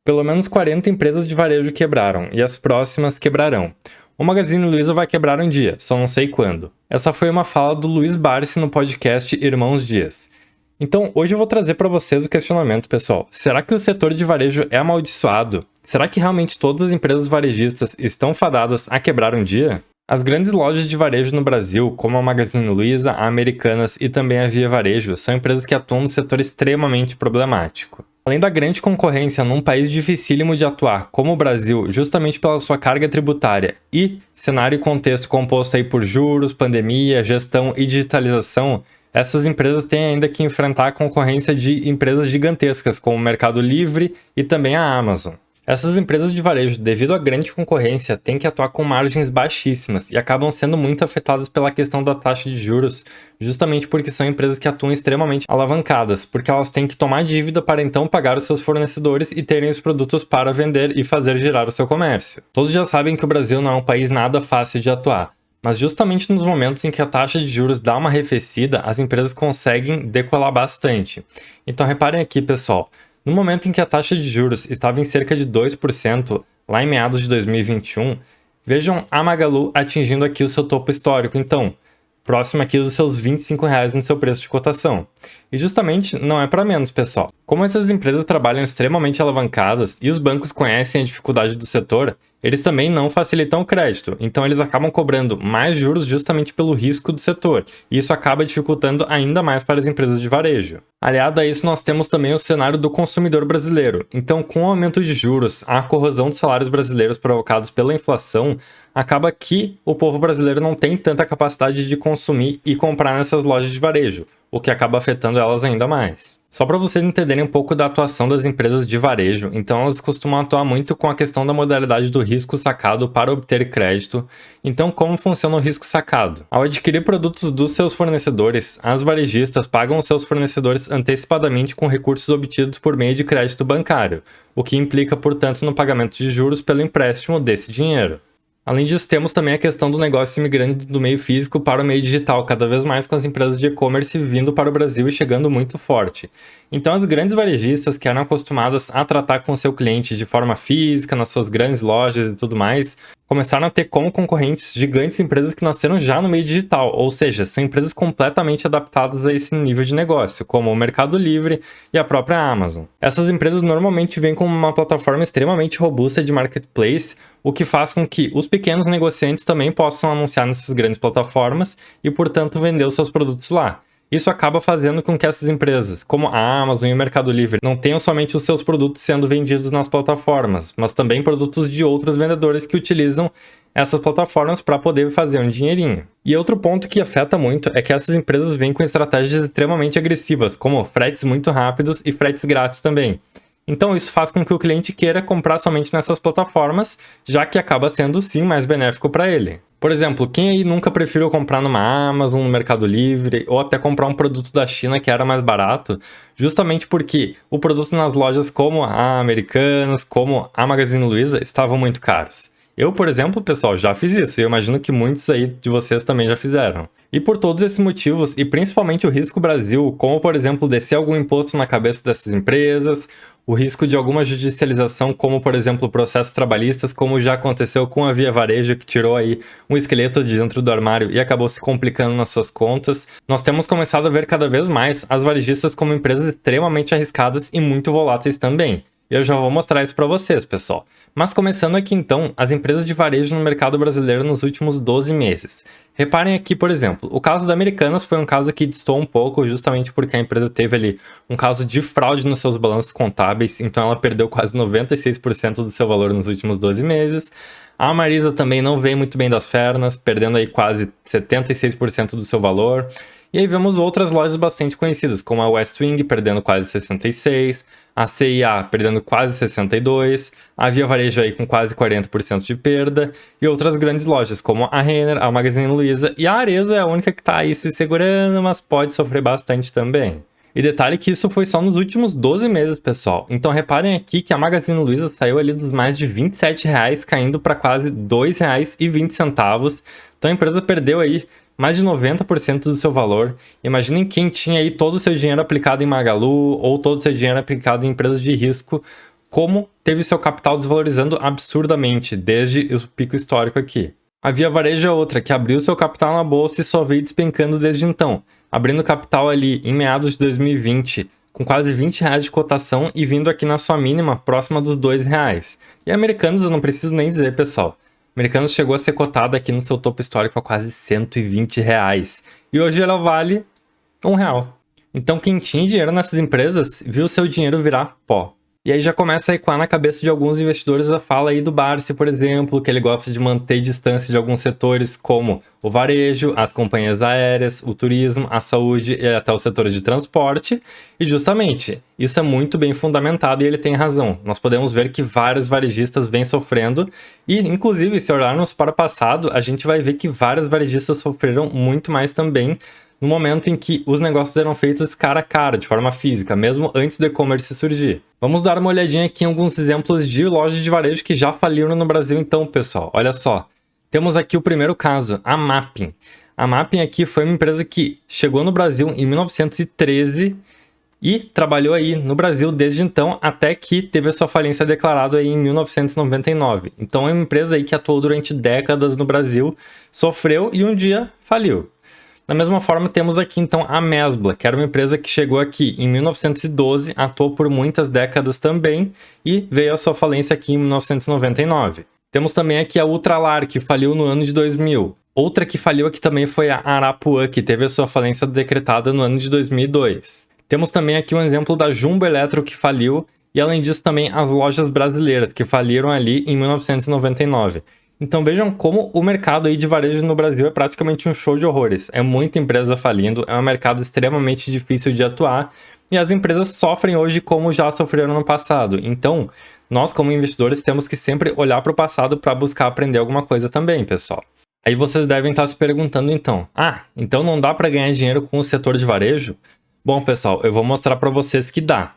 Pelo menos 40 empresas de varejo quebraram, e as próximas quebrarão. O Magazine Luiza vai quebrar um dia, só não sei quando. Essa foi uma fala do Luiz Barsi no podcast Irmãos Dias. Então, hoje eu vou trazer para vocês o questionamento, pessoal. Será que o setor de varejo é amaldiçoado? Será que realmente todas as empresas varejistas estão fadadas a quebrar um dia? As grandes lojas de varejo no Brasil, como a Magazine Luiza, a Americanas e também a Via Varejo, são empresas que atuam no setor extremamente problemático. Além da grande concorrência num país dificílimo de atuar, como o Brasil, justamente pela sua carga tributária e cenário e contexto composto aí por juros, pandemia, gestão e digitalização, essas empresas têm ainda que enfrentar a concorrência de empresas gigantescas, como o Mercado Livre e também a Amazon. Essas empresas de varejo, devido à grande concorrência, têm que atuar com margens baixíssimas e acabam sendo muito afetadas pela questão da taxa de juros, justamente porque são empresas que atuam extremamente alavancadas, porque elas têm que tomar dívida para então pagar os seus fornecedores e terem os produtos para vender e fazer girar o seu comércio. Todos já sabem que o Brasil não é um país nada fácil de atuar, mas justamente nos momentos em que a taxa de juros dá uma arrefecida, as empresas conseguem decolar bastante. Então reparem aqui, pessoal. No momento em que a taxa de juros estava em cerca de 2%, lá em meados de 2021, vejam a Magalu atingindo aqui o seu topo histórico, então, próximo aqui dos seus R$ 25 no seu preço de cotação. E justamente não é para menos, pessoal. Como essas empresas trabalham extremamente alavancadas e os bancos conhecem a dificuldade do setor, eles também não facilitam o crédito, então eles acabam cobrando mais juros justamente pelo risco do setor, e isso acaba dificultando ainda mais para as empresas de varejo. Aliado a isso, nós temos também o cenário do consumidor brasileiro. Então, com o aumento de juros, a corrosão dos salários brasileiros provocados pela inflação, acaba que o povo brasileiro não tem tanta capacidade de consumir e comprar nessas lojas de varejo, o que acaba afetando elas ainda mais. Só para vocês entenderem um pouco da atuação das empresas de varejo, então elas costumam atuar muito com a questão da modalidade do risco sacado para obter crédito. Então, como funciona o risco sacado? Ao adquirir produtos dos seus fornecedores, as varejistas pagam os seus fornecedores antecipadamente com recursos obtidos por meio de crédito bancário, o que implica, portanto, no pagamento de juros pelo empréstimo desse dinheiro. Além disso, temos também a questão do negócio migrando do meio físico para o meio digital, cada vez mais com as empresas de e-commerce vindo para o Brasil e chegando muito forte. Então, as grandes varejistas que eram acostumadas a tratar com o seu cliente de forma física, nas suas grandes lojas e tudo mais, começaram a ter como concorrentes gigantes empresas que nasceram já no meio digital, ou seja, são empresas completamente adaptadas a esse nível de negócio, como o Mercado Livre e a própria Amazon. Essas empresas normalmente vêm com uma plataforma extremamente robusta de marketplace, o que faz com que os pequenos negociantes também possam anunciar nessas grandes plataformas e, portanto, vender os seus produtos lá. Isso acaba fazendo com que essas empresas, como a Amazon e o Mercado Livre, não tenham somente os seus produtos sendo vendidos nas plataformas, mas também produtos de outros vendedores que utilizam essas plataformas para poder fazer um dinheirinho. E outro ponto que afeta muito é que essas empresas vêm com estratégias extremamente agressivas, como fretes muito rápidos e fretes grátis também. Então isso faz com que o cliente queira comprar somente nessas plataformas, já que acaba sendo sim mais benéfico para ele. Por exemplo, quem aí nunca preferiu comprar numa Amazon, no Mercado Livre, ou até comprar um produto da China que era mais barato, justamente porque o produto nas lojas como a Americanas, como a Magazine Luiza, estavam muito caros. Eu, por exemplo, pessoal, já fiz isso e eu imagino que muitos aí de vocês também já fizeram. E por todos esses motivos, e principalmente o risco Brasil, como por exemplo descer algum imposto na cabeça dessas empresas, o risco de alguma judicialização, como por exemplo processos trabalhistas, como já aconteceu com a Via Varejo, que tirou aí um esqueleto de dentro do armário e acabou se complicando nas suas contas, nós temos começado a ver cada vez mais as varejistas como empresas extremamente arriscadas e muito voláteis também. E eu já vou mostrar isso para vocês, pessoal. Mas começando aqui então, as empresas de varejo no mercado brasileiro nos últimos 12 meses. Reparem aqui, por exemplo, o caso da Americanas foi um caso que destoou um pouco, justamente porque a empresa teve ali um caso de fraude nos seus balanços contábeis, então ela perdeu quase 96% do seu valor nos últimos 12 meses. A Marisa também não veio muito bem das pernas, perdendo aí quase 76% do seu valor. E aí vemos outras lojas bastante conhecidas, como a Westwing perdendo quase 66%, a CIA perdendo quase 62%, a Via Varejo aí com quase 40% de perda, e outras grandes lojas, como a Renner, a Magazine Luiza e a Arezzo é a única que está aí se segurando, mas pode sofrer bastante também. E detalhe que isso foi só nos últimos 12 meses, pessoal. Então reparem aqui que a Magazine Luiza saiu ali dos mais de R$ 27, caindo para quase R$ 2,20. Então a empresa perdeu aí mais de 90% do seu valor. Imaginem quem tinha aí todo o seu dinheiro aplicado em Magalu ou todo o seu dinheiro aplicado em empresas de risco, como teve seu capital desvalorizando absurdamente desde o pico histórico aqui. A Via Varejo é outra, que abriu seu capital na bolsa e só veio despencando desde então, abrindo capital ali em meados de 2020, com quase R$20 de cotação e vindo aqui na sua mínima próxima dos R$2. E a Americanas eu não preciso nem dizer, pessoal. Americanas chegou a ser cotada aqui no seu topo histórico a quase R$120. E hoje ela vale R$1. Então quem tinha dinheiro nessas empresas viu seu dinheiro virar pó. E aí já começa a ecoar na cabeça de alguns investidores a fala aí do Barsi, por exemplo, que ele gosta de manter distância de alguns setores como o varejo, as companhias aéreas, o turismo, a saúde e até os setores de transporte. E justamente, isso é muito bem fundamentado e ele tem razão. Nós podemos ver que vários varejistas vêm sofrendo e, inclusive, se olharmos para o passado, a gente vai ver que vários varejistas sofreram muito mais também no momento em que os negócios eram feitos cara a cara, de forma física, mesmo antes do e-commerce surgir. Vamos dar uma olhadinha aqui em alguns exemplos de lojas de varejo que já faliram no Brasil então, pessoal. Olha só, temos aqui o primeiro caso, a Mapping. A Mapping aqui foi uma empresa que chegou no Brasil em 1913 e trabalhou aí no Brasil desde então, até que teve a sua falência declarada aí em 1999. Então é uma empresa aí que atuou durante décadas no Brasil, sofreu e um dia faliu. Da mesma forma, temos aqui então a Mesbla, que era uma empresa que chegou aqui em 1912, atuou por muitas décadas também e veio a sua falência aqui em 1999. Temos também aqui a Ultralar, que faliu no ano de 2000. Outra que faliu aqui também foi a Arapuã, que teve a sua falência decretada no ano de 2002. Temos também aqui um exemplo da Jumbo Eletro, que faliu, e além disso também as lojas brasileiras, que faliram ali em 1999. Então vejam como o mercado aí de varejo no Brasil é praticamente um show de horrores. É muita empresa falindo, é um mercado extremamente difícil de atuar e as empresas sofrem hoje como já sofreram no passado. Então, nós como investidores temos que sempre olhar para o passado para buscar aprender alguma coisa também, pessoal. Aí vocês devem estar se perguntando então, então não dá para ganhar dinheiro com o setor de varejo? Bom, pessoal, eu vou mostrar para vocês que dá.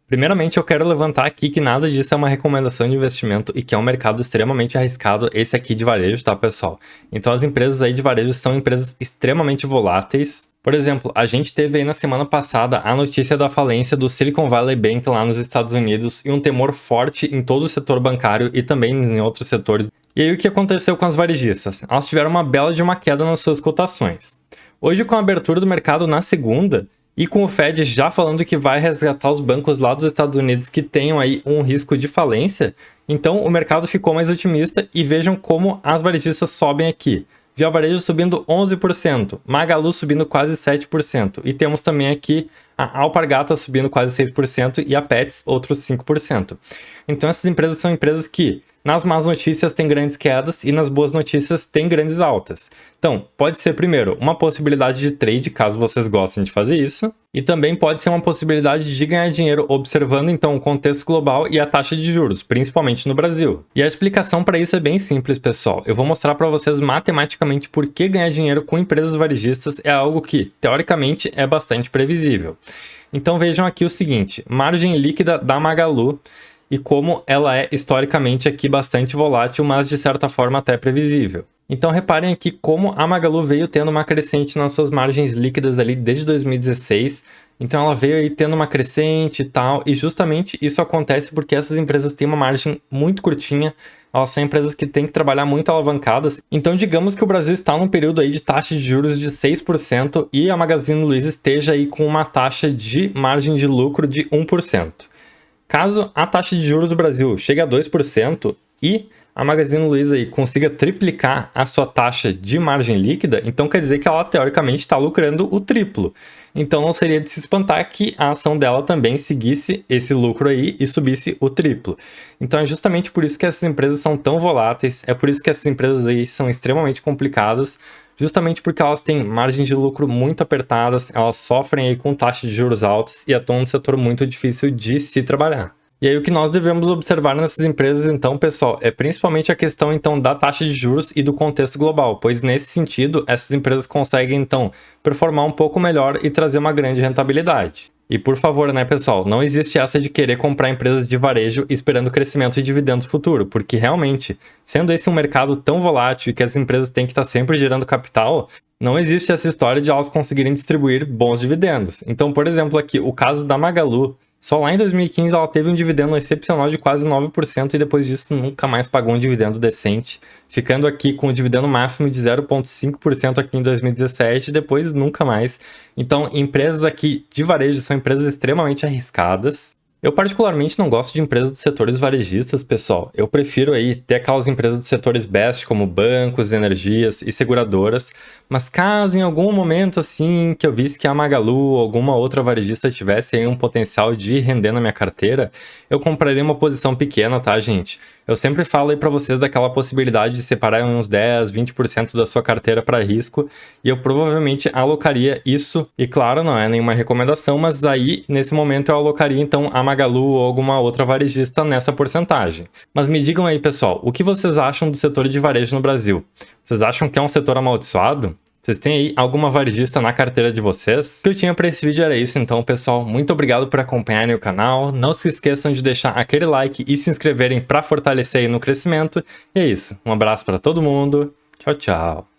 Primeiramente, eu quero levantar aqui que nada disso é uma recomendação de investimento e que é um mercado extremamente arriscado, esse aqui de varejo, tá, pessoal? Então, as empresas aí de varejo são empresas extremamente voláteis. Por exemplo, a gente teve aí na semana passada a notícia da falência do Silicon Valley Bank lá nos Estados Unidos e um temor forte em todo o setor bancário e também em outros setores. E aí, o que aconteceu com as varejistas? Elas tiveram uma bela de uma queda nas suas cotações. Hoje, com a abertura do mercado na segunda, e com o Fed já falando que vai resgatar os bancos lá dos Estados Unidos que tenham aí um risco de falência, então o mercado ficou mais otimista e vejam como as varejistas sobem aqui. Via Varejo subindo 11%, Magalu subindo quase 7%, e temos também aqui a Alpargatas subindo quase 6% e a Pets outros 5%. Então essas empresas são empresas que nas más notícias tem grandes quedas e nas boas notícias tem grandes altas. Então, pode ser primeiro uma possibilidade de trade, caso vocês gostem de fazer isso, e também pode ser uma possibilidade de ganhar dinheiro observando então o contexto global e a taxa de juros, principalmente no Brasil. E a explicação para isso é bem simples, pessoal. Eu vou mostrar para vocês matematicamente por que ganhar dinheiro com empresas varejistas é algo que, teoricamente, é bastante previsível. Então vejam aqui o seguinte, margem líquida da Magalu, e como ela é historicamente aqui bastante volátil, mas de certa forma até previsível. Então reparem aqui como a Magalu veio tendo uma crescente nas suas margens líquidas ali desde 2016, então ela veio aí tendo uma crescente e tal, e justamente isso acontece porque essas empresas têm uma margem muito curtinha, elas são empresas que têm que trabalhar muito alavancadas. Então digamos que o Brasil está num período aí de taxa de juros de 6% e a Magazine Luiza esteja aí com uma taxa de margem de lucro de 1%. Caso a taxa de juros do Brasil chegue a 2% e a Magazine Luiza aí consiga triplicar a sua taxa de margem líquida, então quer dizer que ela teoricamente está lucrando o triplo. Então não seria de se espantar que a ação dela também seguisse esse lucro aí e subisse o triplo. Então é justamente por isso que essas empresas são tão voláteis, é por isso que essas empresas aí são extremamente complicadas, justamente porque elas têm margens de lucro muito apertadas, elas sofrem aí com taxas de juros altas e atuam num setor muito difícil de se trabalhar. E aí o que nós devemos observar nessas empresas então, pessoal, é principalmente a questão então da taxa de juros e do contexto global, pois nesse sentido essas empresas conseguem então performar um pouco melhor e trazer uma grande rentabilidade. E por favor, né, pessoal, não existe essa de querer comprar empresas de varejo esperando crescimento e dividendos futuro, porque realmente, sendo esse um mercado tão volátil e que as empresas têm que estar sempre gerando capital, não existe essa história de elas conseguirem distribuir bons dividendos. Então, por exemplo, aqui, o caso da Magalu, Só lá em 2015 ela teve um dividendo excepcional de quase 9% e depois disso nunca mais pagou um dividendo decente, ficando aqui com o dividendo máximo de 0,5% aqui em 2017 e depois nunca mais. Então, empresas aqui de varejo são empresas extremamente arriscadas. Eu particularmente não gosto de empresas dos setores varejistas, pessoal. Eu prefiro aí ter aquelas empresas dos setores best, como bancos, energias e seguradoras. Mas caso em algum momento assim que eu visse que a Magalu ou alguma outra varejista tivesse aí um potencial de render na minha carteira, eu compraria uma posição pequena, tá, gente? Eu sempre falo aí pra vocês daquela possibilidade de separar uns 10, 20% da sua carteira para risco, e eu provavelmente alocaria isso, e claro, não é nenhuma recomendação, mas aí, nesse momento, eu alocaria então a Magalu ou alguma outra varejista nessa porcentagem. Mas me digam aí, pessoal, o que vocês acham do setor de varejo no Brasil? Vocês acham que é um setor amaldiçoado? Vocês têm aí alguma varejista na carteira de vocês? O que eu tinha para esse vídeo era isso, então, pessoal. Muito obrigado por acompanharem o canal. Não se esqueçam de deixar aquele like e se inscreverem para fortalecer aí no crescimento. E é isso. Um abraço para todo mundo. Tchau, tchau.